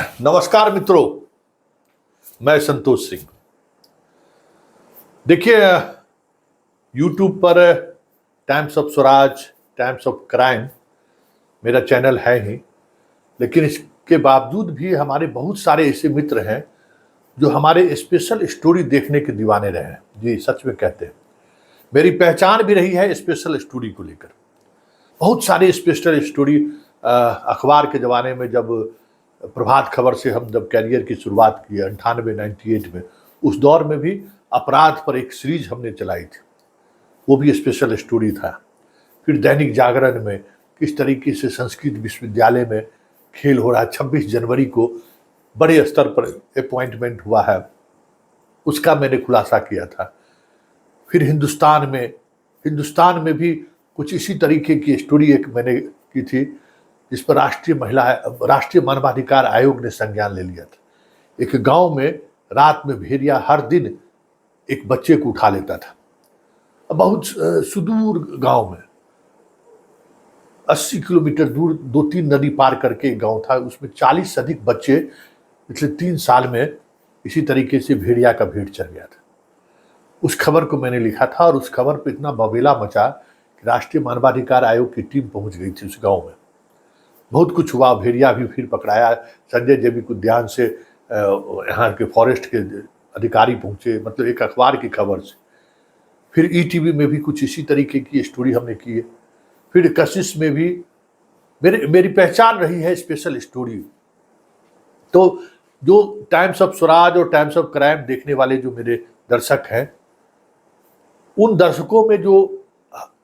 नमस्कार मित्रों, मैं संतोष सिंह। देखिए, यूट्यूब पर times of Swaraj, times of crime मेरा चैनल है ही, लेकिन इसके बावजूद भी हमारे बहुत सारे ऐसे मित्र हैं जो हमारे स्पेशल स्टोरी देखने के दीवाने रहे हैं। जी, सच में कहते हैं। मेरी पहचान भी रही है स्पेशल स्टोरी को लेकर। बहुत सारे स्पेशल स्टोरी अखबार के ज़माने में, जब प्रभात खबर से हम जब कैरियर की शुरुआत की 98-98 में, उस दौर में भी अपराध पर एक सीरीज हमने चलाई थी, वो भी स्पेशल स्टोरी था। फिर दैनिक जागरण में किस तरीके से संस्कृत विश्वविद्यालय में खेल हो रहा है, 26 जनवरी को बड़े स्तर पर अपॉइंटमेंट हुआ है, उसका मैंने खुलासा किया था। फिर हिंदुस्तान में भी कुछ इसी तरीके की स्टोरी एक मैंने की थी, जिस पर राष्ट्रीय मानवाधिकार आयोग ने संज्ञान ले लिया था। एक गांव में रात में भेड़िया हर दिन एक बच्चे को उठा लेता था। बहुत सुदूर गांव में 80 किलोमीटर दूर 2-3 नदी पार करके एक गांव था। उसमें 40 से अधिक बच्चे पिछले 3 साल में इसी तरीके से भेड़िया का भेड़ चढ़ गया था। उस खबर को मैंने लिखा था और उस खबर पर इतना बवेला मचा कि राष्ट्रीय मानवाधिकार आयोग की टीम पहुंच गई थी उस गांव में। बहुत कुछ हुआ, भेड़िया भी फिर पकड़ाया। संजय जैविक उद्यान से यहाँ के फॉरेस्ट के अधिकारी पहुंचे, मतलब एक अखबार की खबर से। फिर ईटीवी में भी कुछ इसी तरीके की स्टोरी हमने की है। फिर कशिश में भी मेरी पहचान रही है स्पेशल स्टोरी। तो जो टाइम्स ऑफ स्वराज और टाइम्स ऑफ क्राइम देखने वाले जो मेरे दर्शक हैं, उन दर्शकों में जो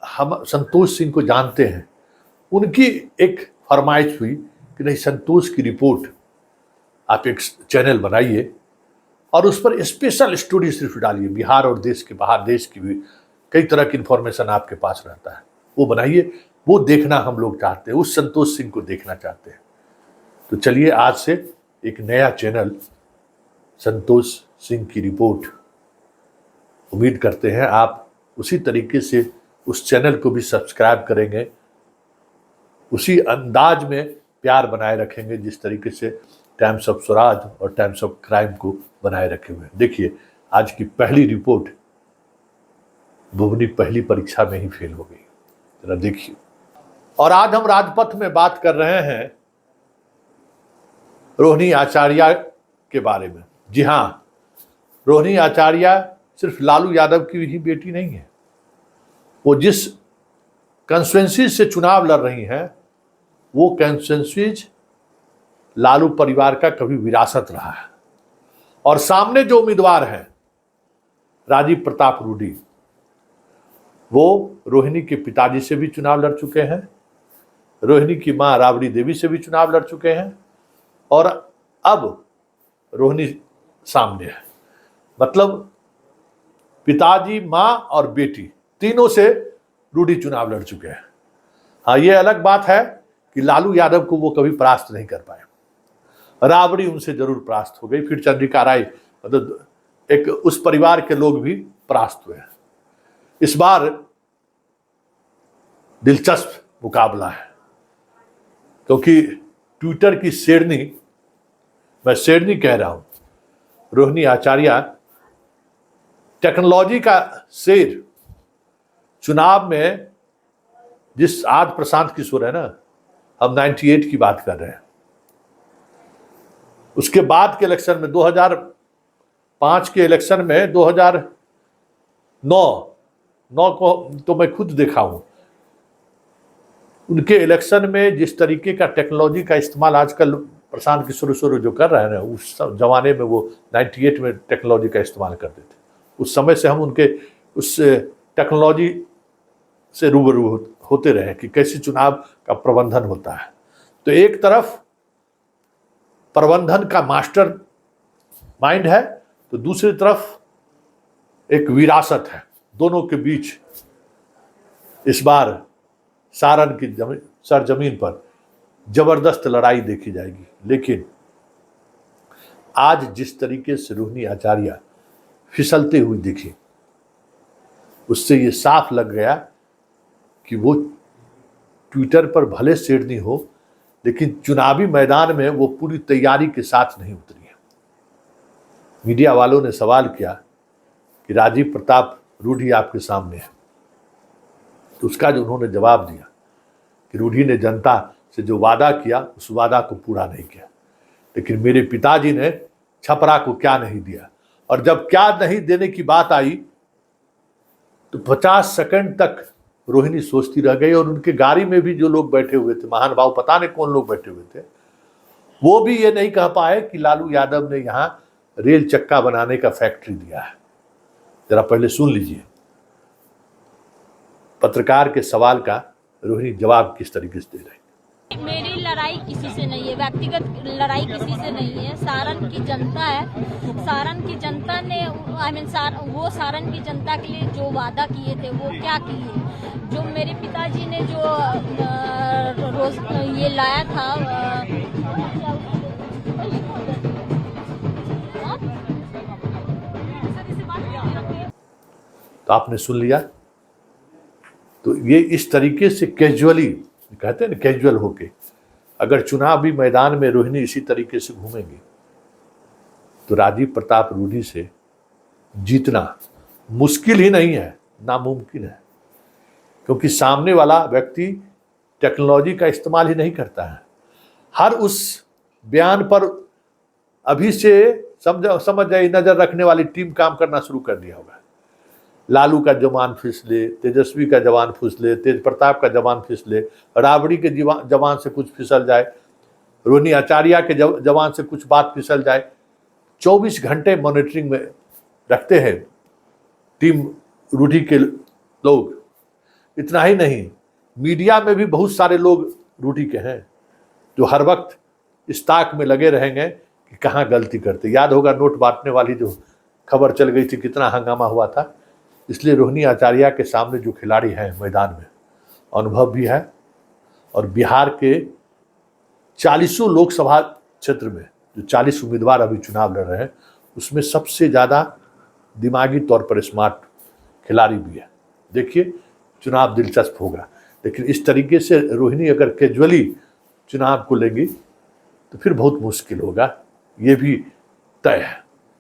हम संतोष सिंह को जानते हैं, उनकी एक फरमाइश हुई कि नहीं, संतोष की रिपोर्ट आप एक चैनल बनाइए और उस पर स्पेशल स्टोरी सिर्फ डालिए। बिहार और देश के बाहर, देश की भी कई तरह की इंफॉर्मेशन आपके पास रहता है, वो बनाइए। वो देखना हम लोग चाहते हैं, उस संतोष सिंह को देखना चाहते हैं। तो चलिए, आज से एक नया चैनल संतोष सिंह की रिपोर्ट, उम्मीद करते हैं आप उसी तरीके से उस चैनल को भी सब्सक्राइब करेंगे, उसी अंदाज में प्यार बनाए रखेंगे जिस तरीके से टाइम्स ऑफ स्वराज और टाइम्स ऑफ क्राइम को बनाए रखे हुए। देखिए, आज की पहली रिपोर्ट, बुबनी पहली परीक्षा में ही फेल हो गई, जरा देखिए। और आज हम राजपथ में बात कर रहे हैं रोहिणी आचार्य के बारे में। जी हाँ, रोहिणी आचार्य सिर्फ लालू यादव की ही बेटी नहीं है। वो जिस कंस्टिट्यूएंसी से चुनाव लड़ रही हैं, वो कंस्टिट्यूएंसी लालू परिवार का कभी विरासत रहा है। और सामने जो उम्मीदवार हैं, राजीव प्रताप रूडी, वो रोहिणी के पिताजी से भी चुनाव लड़ चुके हैं, रोहिणी की मां राबड़ी देवी से भी चुनाव लड़ चुके हैं, और अब रोहिणी सामने है। मतलब पिताजी, मां और बेटी तीनों से रूडी चुनाव लड़ चुके हैं। हाँ, ये अलग बात है कि लालू यादव को वो कभी परास्त नहीं कर पाए। राबड़ी उनसे जरूर परास्त हो गई। फिर चंद्रिका राय, मतलब एक उस परिवार के लोग भी परास्त हुए हैं। इस बार दिलचस्प मुकाबला है, क्योंकि ट्विटर की शेरनी, मैं शेरनी कह रहा हूं, रोहिणी आचार्य टेक्नोलॉजी का शेर, चुनाव में जिस आज प्रशांत किशोर है ना, हम 98 की बात कर रहे हैं, उसके बाद के इलेक्शन में 2005 के इलेक्शन में 2009 को तो मैं खुद देखा हूं। उनके इलेक्शन में जिस तरीके का टेक्नोलॉजी का इस्तेमाल आजकल प्रशांत किशोर जो कर रहे हैं ना, उस जमाने में वो 98 में टेक्नोलॉजी का इस्तेमाल करते थे। उस समय से हम उनके उस टेक्नोलॉजी से रूबरू होते रहे कि कैसे चुनाव का प्रबंधन होता है। तो एक तरफ प्रबंधन का मास्टर माइंड है, तो दूसरी तरफ एक विरासत है। दोनों के बीच इस बार सारण की सरजमीन पर जबरदस्त लड़ाई देखी जाएगी। लेकिन आज जिस तरीके से रोहिणी आचार्य फिसलते हुए दिखी, उससे ये साफ लग गया कि वो ट्विटर पर भले शेरनी हो, लेकिन चुनावी मैदान में वो पूरी तैयारी के साथ नहीं उतरी है। मीडिया वालों ने सवाल किया कि राजीव प्रताप रूढ़ी आपके सामने है, तो उसका जो उन्होंने जवाब दिया कि रूढ़ी ने जनता से जो वादा किया उस वादा को पूरा नहीं किया, लेकिन मेरे पिताजी ने छपरा को क्या नहीं दिया। और जब क्या नहीं देने की बात आई तो 50 सेकंड तक रोहिणी सोचती रह गई, और उनके गाड़ी में भी जो लोग बैठे हुए थे, महान भाव पता नहीं कौन लोग बैठे हुए थे, वो भी ये नहीं कह पाए कि लालू यादव ने यहां रेल चक्का बनाने का फैक्ट्री दिया है। जरा पहले सुन लीजिए पत्रकार के सवाल का रोहिणी जवाब किस तरीके से दे रही। मेरी लड़ाई किसी से नहीं है, व्यक्तिगत लड़ाई किसी से नहीं है। सारण की जनता है, सारण की जनता ने वो सारण की जनता के लिए जो वादा किए थे वो क्या किए। जो मेरे पिताजी ने जो रोज ये लाया था तो आपने सुन लिया। तो ये इस तरीके से कैजुअली, कहते हैं ना कैजुअल होके, अगर चुनावी मैदान में रोहिणी इसी तरीके से घूमेंगी तो राजीव प्रताप रूढ़ी से जीतना मुश्किल ही नहीं है, नामुमकिन है। क्योंकि सामने वाला व्यक्ति टेक्नोलॉजी का इस्तेमाल ही नहीं करता है। हर उस बयान पर अभी से समझ जाइए नजर रखने वाली टीम काम करना शुरू कर दिया होगा। लालू का जवान फिसले, तेजस्वी का जवान फिसले, तेज प्रताप का जवान फिसले, राबड़ी के जवान से कुछ फिसल जाए, रोहिणी आचार्य के जवान से कुछ बात फिसल जाए। 24 घंटे मॉनिटरिंग में रखते हैं टीम रूढ़ी के लोग। इतना ही नहीं, मीडिया में भी बहुत सारे लोग रूढ़ी के हैं जो हर वक्त इस ताक में लगे रहेंगे कि कहाँ गलती करते। याद होगा नोट बांटने वाली जो खबर चल गई थी, कितना हंगामा हुआ था। इसलिए रोहिणी आचार्य के सामने जो खिलाड़ी हैं मैदान में, अनुभव भी है, और बिहार के 40 लोकसभा क्षेत्र में जो 40 उम्मीदवार अभी चुनाव लड़ रहे हैं उसमें सबसे ज़्यादा दिमागी तौर पर स्मार्ट खिलाड़ी भी है। देखिए चुनाव दिलचस्प होगा, लेकिन इस तरीके से रोहिणी अगर कैजुअली चुनाव को लेंगी तो फिर बहुत मुश्किल होगा, ये भी तय है।